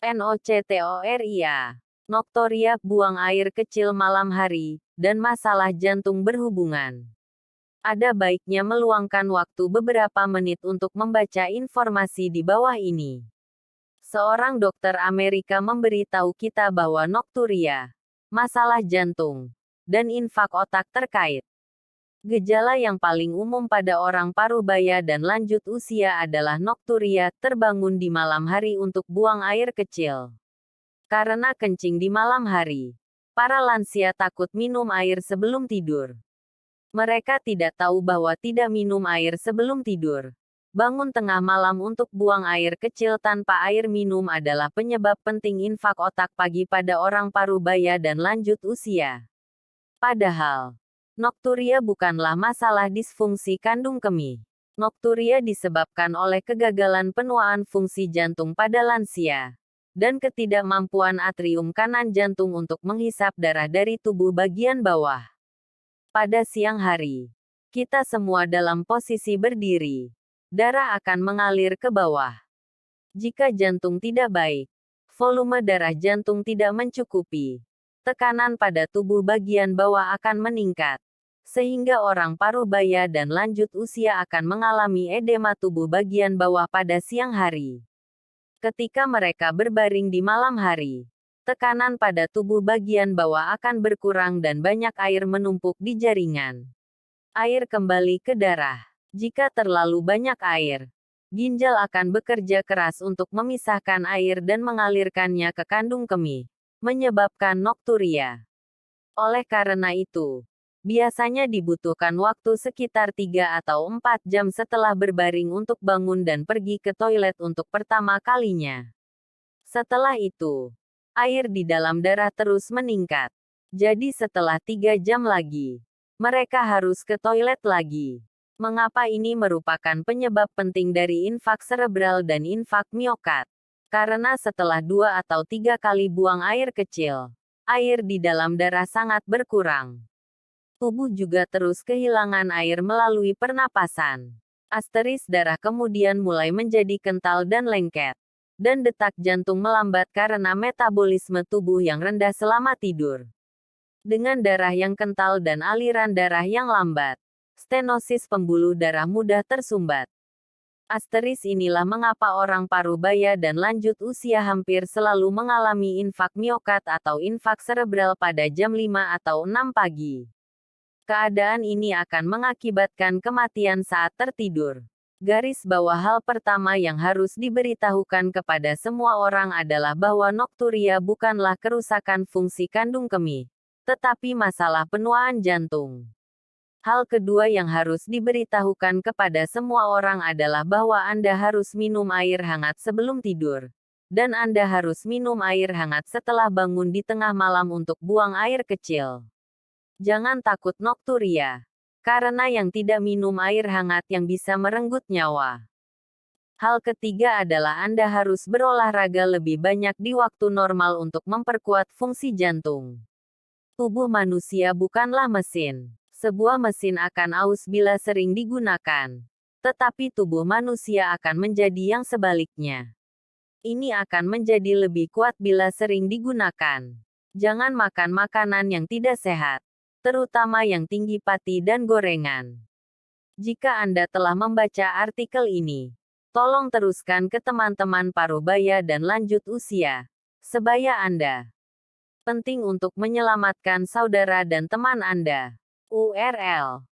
Noctoria. Nocturia, buang air kecil malam hari, dan masalah jantung berhubungan. Ada baiknya meluangkan waktu beberapa menit untuk membaca informasi di bawah ini. Seorang dokter Amerika memberitahu kita bahwa nocturia, masalah jantung, dan infak otak terkait. Gejala yang paling umum pada orang parubaya dan lanjut usia adalah nocturia, terbangun di malam hari untuk buang air kecil. Karena kencing di malam hari, para lansia takut minum air sebelum tidur. Mereka tidak tahu bahwa tidak minum air sebelum tidur, bangun tengah malam untuk buang air kecil tanpa air minum adalah penyebab penting infak otak pagi pada orang parubaya dan lanjut usia. Padahal, nocturia bukanlah masalah disfungsi kandung kemih. Nocturia disebabkan oleh kegagalan penuaan fungsi jantung pada lansia dan ketidakmampuan atrium kanan jantung untuk menghisap darah dari tubuh bagian bawah. Pada siang hari, kita semua dalam posisi berdiri. Darah akan mengalir ke bawah. Jika jantung tidak baik, volume darah jantung tidak mencukupi. Tekanan pada tubuh bagian bawah akan meningkat, sehingga orang parubaya dan lanjut usia akan mengalami edema tubuh bagian bawah pada siang hari. Ketika mereka berbaring di malam hari, tekanan pada tubuh bagian bawah akan berkurang dan banyak air menumpuk di jaringan. Air kembali ke darah. Jika terlalu banyak air, ginjal akan bekerja keras untuk memisahkan air dan mengalirkannya ke kandung kemih, menyebabkan nocturia. Oleh karena itu, biasanya dibutuhkan waktu sekitar 3 atau 4 jam setelah berbaring untuk bangun dan pergi ke toilet untuk pertama kalinya. Setelah itu, air di dalam darah terus meningkat. Jadi setelah 3 jam lagi, mereka harus ke toilet lagi. Mengapa ini merupakan penyebab penting dari infak serebral dan infak miokard? Karena setelah 2 atau 3 kali buang air kecil, air di dalam darah sangat berkurang. Tubuh juga terus kehilangan air melalui pernapasan. Asteris darah kemudian mulai menjadi kental dan lengket. Dan detak jantung melambat karena metabolisme tubuh yang rendah selama tidur. Dengan darah yang kental dan aliran darah yang lambat, stenosis pembuluh darah mudah tersumbat. Asteris inilah mengapa orang parubaya dan lanjut usia hampir selalu mengalami infak miokard atau infak serebral pada jam 5 atau 6 pagi. Keadaan ini akan mengakibatkan kematian saat tertidur. Garis bawah hal pertama yang harus diberitahukan kepada semua orang adalah bahwa nocturia bukanlah kerusakan fungsi kandung kemih, tetapi masalah penuaan jantung. Hal kedua yang harus diberitahukan kepada semua orang adalah bahwa Anda harus minum air hangat sebelum tidur. Dan Anda harus minum air hangat setelah bangun di tengah malam untuk buang air kecil. Jangan takut nocturia, karena yang tidak minum air hangat yang bisa merenggut nyawa. Hal ketiga adalah Anda harus berolahraga lebih banyak di waktu normal untuk memperkuat fungsi jantung. Tubuh manusia bukanlah mesin. Sebuah mesin akan aus bila sering digunakan. Tetapi tubuh manusia akan menjadi yang sebaliknya. Ini akan menjadi lebih kuat bila sering digunakan. Jangan makan makanan yang tidak sehat, terutama yang tinggi pati dan gorengan. Jika Anda telah membaca artikel ini, tolong teruskan ke teman-teman parubaya dan lanjut usia, sebaya Anda. Penting untuk menyelamatkan saudara dan teman Anda. URL